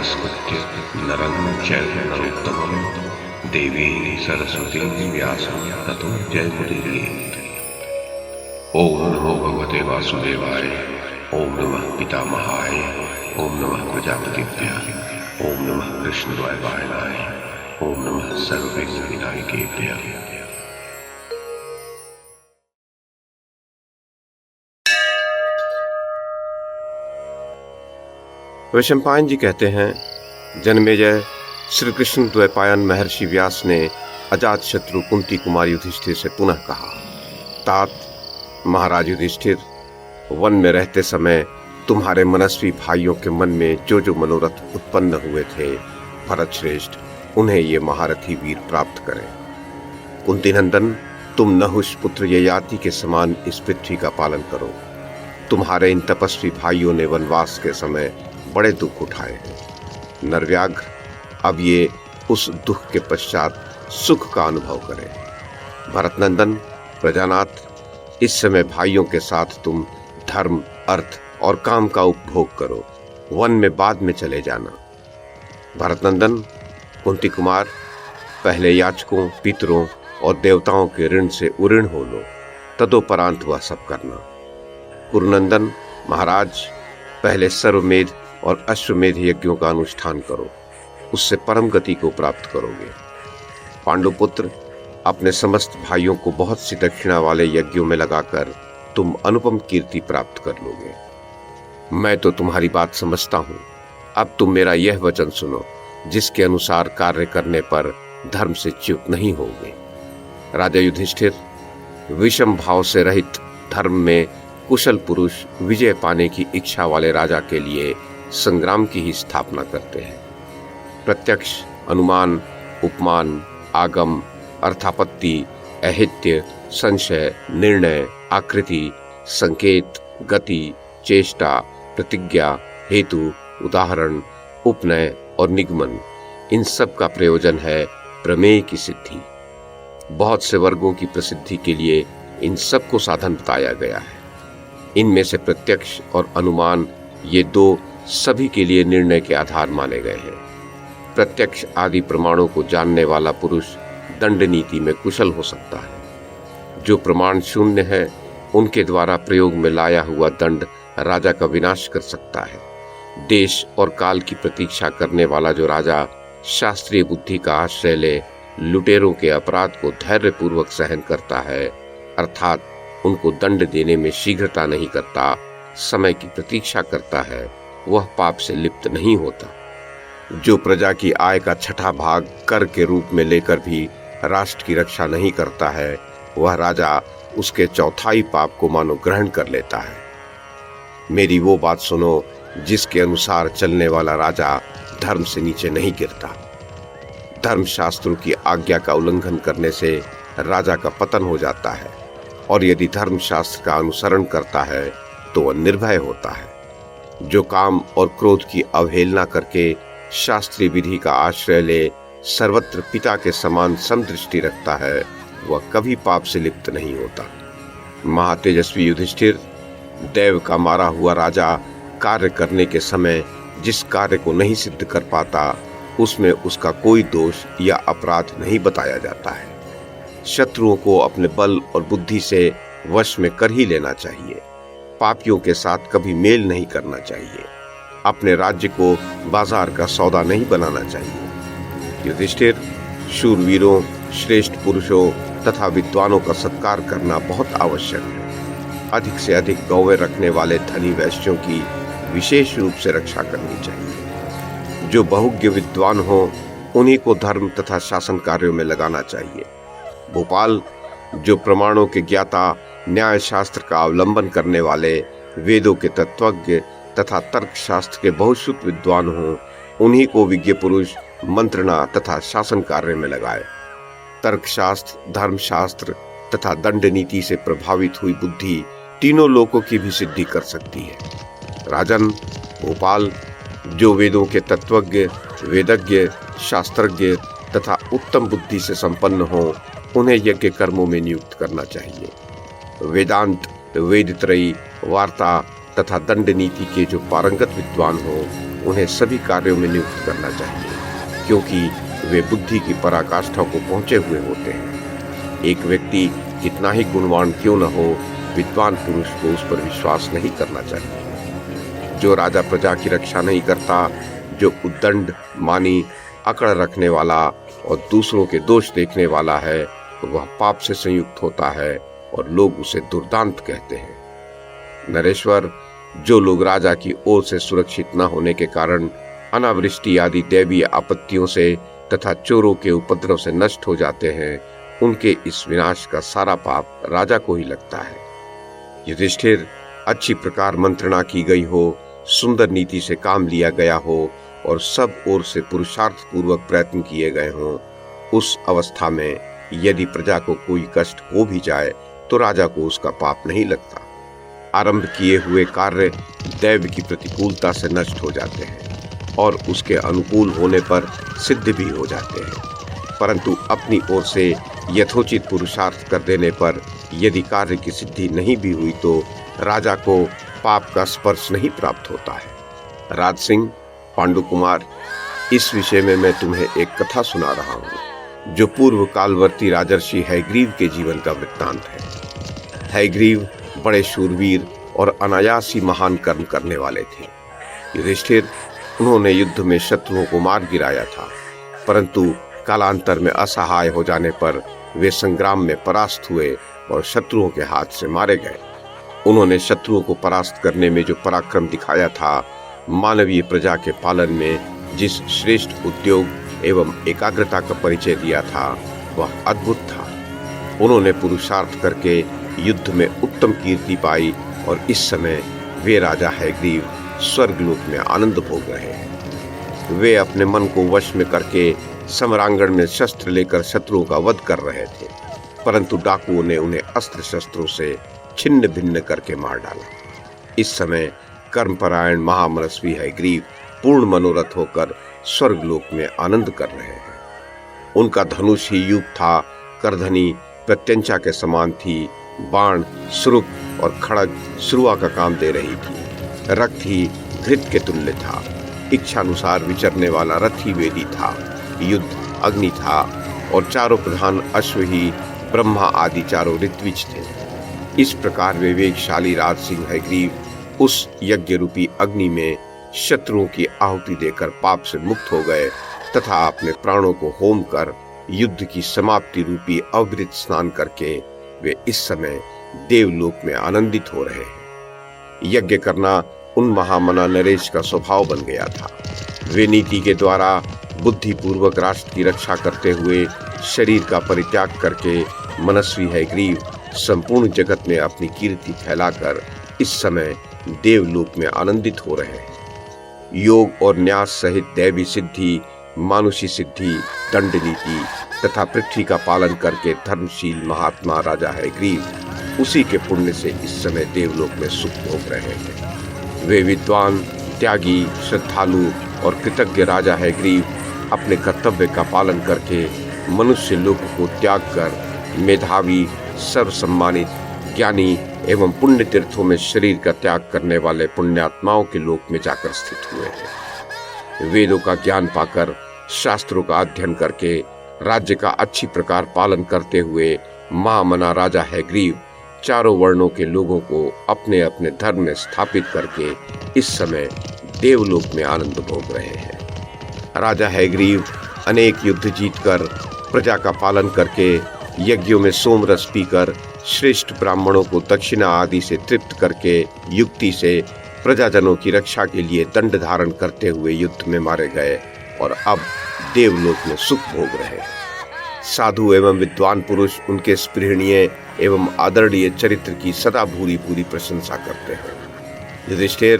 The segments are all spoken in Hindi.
नमस्कृत्य नरं चैव नरोत्तमं देवीं सरस्वतीं व्यासं ततो जयमुदीरयेत्। ओम नमो भगवते वासुदेवाय। ओम नमः पितामहाय। ओम नमः प्रजापतिभ्यः। ओम नमः कृष्णद्वैपायनाय। ओम नमः सर्वविघ्नविनायकेभ्यः। वैशंपायन जी कहते हैं, जन्मेजय श्री कृष्ण द्वैपायन महर्षि व्यास ने अजात शत्रु कुंती कुमार युधिष्ठिर से पुनः कहा, तात महाराज युधिष्ठिर, वन में रहते समय तुम्हारे मनस्वी भाइयों के मन में जो जो मनोरथ उत्पन्न हुए थे, भरत श्रेष्ठ उन्हें ये महारथी वीर प्राप्त करें। कुंती नंदन, तुम नहुष पुत्र ययाति के समान इस पृथ्वी का पालन करो। तुम्हारे इन तपस्वी भाइयों ने वनवास के समय बड़े दुख उठाए हैं। नरव्याघ्र, अब ये उस दुख के पश्चात सुख का अनुभव करें। भरतनंदन, प्रजानाथ, इस समय भाइयों के साथ तुम धर्म, अर्थ और काम का उपभोग करो। वन में बाद में चले जाना। भरतनंदन, कुंती कुमार, पहले याचकों, पितरों और देवताओं के ऋण से उऋण हो लो, तदोपरांत वह सब करना। कुरुनंदन महाराज, पहले सर्वमेध और अश्वमेध यज्ञों का अनुष्ठान करो, उससे परम गति को प्राप्त करोगे। पांडुपुत्र, अपने समस्त भाइयों को बहुत सी दक्षिणा वाले यज्ञों में लगाकर तुम अनुपम कीर्ति प्राप्त कर लोगे। मैं तो तुम्हारी बात समझता हूं। अब तुम मेरा यह वचन सुनो, जिसके अनुसार कार्य करने पर धर्म से च्युत नहीं होगे। राजा युधिष्ठिर, विषम भाव से रहित धर्म में कुशल पुरुष विजय पाने की इच्छा वाले राजा के लिए संग्राम की ही स्थापना करते हैं। प्रत्यक्ष, अनुमान, उपमान, आगम, अर्थापत्ति, ऐहित्य, संशय, निर्णय, आकृति, संकेत, गति, चेष्टा, प्रतिज्ञा, हेतु, उदाहरण, उपनय और निगमन, इन सब का प्रयोजन है प्रमेय की सिद्धि। बहुत से वर्गों की प्रसिद्धि के लिए इन सब को साधन बताया गया है। इनमें से प्रत्यक्ष और अनुमान, ये दो सभी के लिए निर्णय के आधार माने गए हैं। प्रत्यक्ष आदि प्रमाणों को जानने वाला पुरुष दंड नीति में कुशल हो सकता है। जो प्रमाण शून्य है, उनके द्वारा प्रयोग में लाया हुआ दंड राजा का विनाश कर सकता है। देश और काल की प्रतीक्षा करने वाला जो राजा शास्त्रीय बुद्धि का आश्रय ले लुटेरों के अपराध को धैर्यपूर्वक सहन करता है, अर्थात उनको दंड देने में शीघ्रता नहीं करता, समय की प्रतीक्षा करता है, वह पाप से लिप्त नहीं होता। जो प्रजा की आय का छठा भाग कर के रूप में लेकर भी राष्ट्र की रक्षा नहीं करता है, वह राजा उसके चौथाई पाप को मानो ग्रहण कर लेता है। मेरी वो बात सुनो, जिसके अनुसार चलने वाला राजा धर्म से नीचे नहीं गिरता। धर्मशास्त्रों की आज्ञा का उल्लंघन करने से राजा का पतन हो जाता है, और यदि धर्मशास्त्र का अनुसरण करता है तो वह निर्भय होता है। जो काम और क्रोध की अवहेलना करके शास्त्रीय विधि का आश्रय ले सर्वत्र पिता के समान समदृष्टि रखता है, वह कभी पाप से लिप्त नहीं होता। महातेजस्वी युधिष्ठिर, देव का मारा हुआ राजा कार्य करने के समय जिस कार्य को नहीं सिद्ध कर पाता, उसमें उसका कोई दोष या अपराध नहीं बताया जाता है। शत्रुओं को अपने बल और बुद्धि से वश में कर ही लेना चाहिए। पापियों के साथ कभी मेल नहीं करना चाहिए। अपने राज्य को बाजार का सौदा नहीं बनाना चाहिए। युधिष्ठिर, शूरवीरों, श्रेष्ठ पुरुषों तथा विद्वानों का सत्कार करना बहुत आवश्यक है। अधिक से अधिक गौवें रखने वाले धनी वैश्यों की विशेष रूप से रक्षा करनी चाहिए। जो बहुज्ञ विद्वान हो, उन्हीं को धर्म तथा शासन कार्यों में लगाना चाहिए। भोपाल, जो प्रमाणों के ज्ञाता, न्याय शास्त्र का अवलंबन करने वाले, वेदों के तत्वज्ञ तथा तर्क शास्त्र के बहुश्रुत विद्वान हों, उन्हीं को विज्ञ पुरुष मंत्रणा तथा शासन कार्य में लगाए। तर्कशास्त्र, धर्मशास्त्र तथा दंड नीति से प्रभावित हुई बुद्धि तीनों लोकों की भी सिद्धि कर सकती है। राजन, भोपाल, जो वेदों के तत्वज्ञ, वेदज्ञ, शास्त्रज्ञ तथा उत्तम बुद्धि से संपन्न हो, उन्हें यज्ञ कर्मों में नियुक्त करना चाहिए। वेदांत, वेदत्रयी, वार्ता तथा दंड नीति के जो पारंगत विद्वान हो, उन्हें सभी कार्यों में नियुक्त करना चाहिए, क्योंकि वे बुद्धि की पराकाष्ठा को पहुंचे हुए होते हैं। एक व्यक्ति कितना ही गुणवान क्यों न हो, विद्वान पुरुष को उस पर विश्वास नहीं करना चाहिए। जो राजा प्रजा की रक्षा नहीं करता, जो उद्दंड मानी, अकड़ रखने वाला और दूसरों के दोष देखने वाला है, वह पाप से संयुक्त होता है और लोग उसे दुर्दांत कहते हैं। नरेश्वर, जो लोग राजा की ओर से सुरक्षित न होने के कारण अनावृष्टि आदि दैवीय आपत्तियों से तथा चोरों के उपद्रव से नष्ट हो जाते हैं, उनके इस विनाश का सारा पाप राजा को ही लगता है। युधिष्ठिर, अच्छी प्रकार मंत्रणा की गई हो, सुंदर नीति से काम लिया गया हो और सब ओर से पुरुषार्थ पूर्वक प्रयत्न किए गए हों, उस अवस्था में यदि प्रजा को कोई कष्ट हो भी जाए तो राजा को उसका पाप नहीं लगता। आरंभ किए हुए कार्य दैव की प्रतिकूलता से नष्ट हो जाते हैं और उसके अनुकूल होने पर सिद्ध भी हो जाते हैं, परंतु अपनी ओर से यथोचित पुरुषार्थ कर देने पर यदि कार्य की सिद्धि नहीं भी हुई तो राजा को पाप का स्पर्श नहीं प्राप्त होता है। राज सिंह, पांडु कुमार, इस विषय में मैं तुम्हें एक कथा सुना रहा हूँ, जो पूर्व कालवर्ती राजर्षि हयग्रीव के जीवन का वृत्तांत है। हयग्रीव बड़े शूरवीर और अनायास ही महान कर्म करने वाले थे। युधिष्ठिर, उन्होंने युद्ध में शत्रुओं को मार गिराया था, परंतु कालांतर में असहाय हो जाने पर वे संग्राम में परास्त हुए और शत्रुओं के हाथ से मारे गए। उन्होंने शत्रुओं को परास्त करने में जो पराक्रम दिखाया था, मानवीय प्रजा के पालन में जिस श्रेष्ठ उद्योग एवं एकाग्रता का परिचय दिया था, वह अद्भुत था। उन्होंने पुरुषार्थ करके युद्ध में उत्तम कीर्ति पाई और इस समय वे राजा हयग्रीव स्वर्गलोक में आनंद भोग रहे हैं। वे अपने मन को वश में करके समरांगण में शस्त्र लेकर शत्रुओं का वध कर रहे थे, परंतु डाकुओं ने उन्हें अस्त्र शस्त्रों से छिन्न भिन्न करके मार डाला। इस समय कर्मपरायण महामनस्वी हयग्रीव पूर्ण मनोरथ होकर स्वर्गलोक में आनंद कर रहे हैं। उनका धनुष ही युग था, करधनी प्रत्यंचा के समान थी, बाण, सुरुप और खड़ग श्रुआ का काम दे रही थी। रक्त ही घृत के तुल्य था, इच्छानुसार विचरने वाला रथ ही वेदी था, युद्ध अग्नि था और चारों प्रधान अश्व ही ब्रह्मा आदि चारों ऋत्विज थे। इस प्रकार विवेकशाली राज सिंह हयग्रीव उस यज्ञ रूपी अग्नि में शत्रुओं की आहुति देकर पाप से मुक्त हो गए तथा अपने प्राणों को होम कर युद्ध की समाप्ति रूपी अवृत स्नान करके वे इस समय देवलोक में आनंदित हो रहे हैं। यज्ञ करना उन महामना नरेश का स्वभाव बन गया था। वे नीति के द्वारा बुद्धिपूर्वक राष्ट्र की रक्षा करते हुए शरीर का परित्याग करके मनस्वी हयग्रीव संपूर्ण जगत में अपनी कीर्ति फैलाकर इस समय देवलोक में आनंदित हो रहे हैं। योग और न्यास सहित दैवी सिद्धि, मानुषी सिद्धि, दंड नीति तथा पृथ्वी का पालन करके धर्मशील महात्मा राजा हयग्रीव उसी के पुण्य से इस समय देवलोक में सुख भोग रहे हैं। वे विद्वान, त्यागी, श्रद्धालु और कृतज्ञ राजा हयग्रीव अपने कर्तव्य का पालन करके मनुष्य लोक को त्याग कर मेधावी, सर्वसम्मानित, ज्ञानी एवं पुण्य तीर्थों में शरीर का त्याग करने वाले पुण्यात्माओं के लोक में जाकर स्थित हुए हैं। वेदों का ज्ञान पाकर, शास्त्रों का अध्ययन करके, राज्य का अच्छी प्रकार पालन करते हुए महामना राजा हयग्रीव चारों वर्णों के लोगों को अपने अपने धर्म में स्थापित करके इस समय देवलोक में आनंद भोग रहे हैं। राजा हयग्रीव अनेक युद्ध जीतकर, प्रजा का पालन करके, यज्ञों में सोमरस पीकर, श्रेष्ठ ब्राह्मणों को दक्षिणा आदि से तृप्त करके, युक्ति से प्रजाजनों की रक्षा के लिए दंड धारण करते हुए युद्ध में मारे गए और अब देवलोक में सुख भोग रहे हैं। साधु एवं विद्वान पुरुष उनके स्पृहणीय एवं आदरणीय चरित्र की सदा भूरी भूरी प्रशंसा करते हैं। युधिष्ठिर,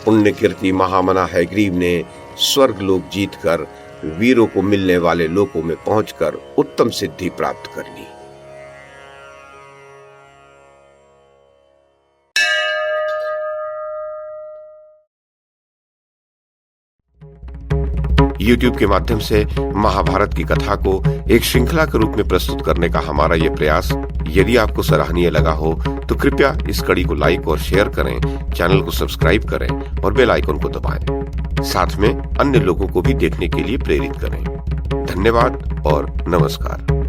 पुण्य कीर्ति महामना हयग्रीव ने स्वर्गलोक जीतकर वीरों को मिलने वाले लोकों में पहुंचकर उत्तम सिद्धि प्राप्त कर ली। YouTube के माध्यम से महाभारत की कथा को एक श्रृंखला के रूप में प्रस्तुत करने का हमारा ये प्रयास यदि आपको सराहनीय लगा हो तो कृपया इस कड़ी को लाइक और शेयर करें, चैनल को सब्सक्राइब करें और बेल आइकन को दबाएं। साथ में अन्य लोगों को भी देखने के लिए प्रेरित करें। धन्यवाद और नमस्कार।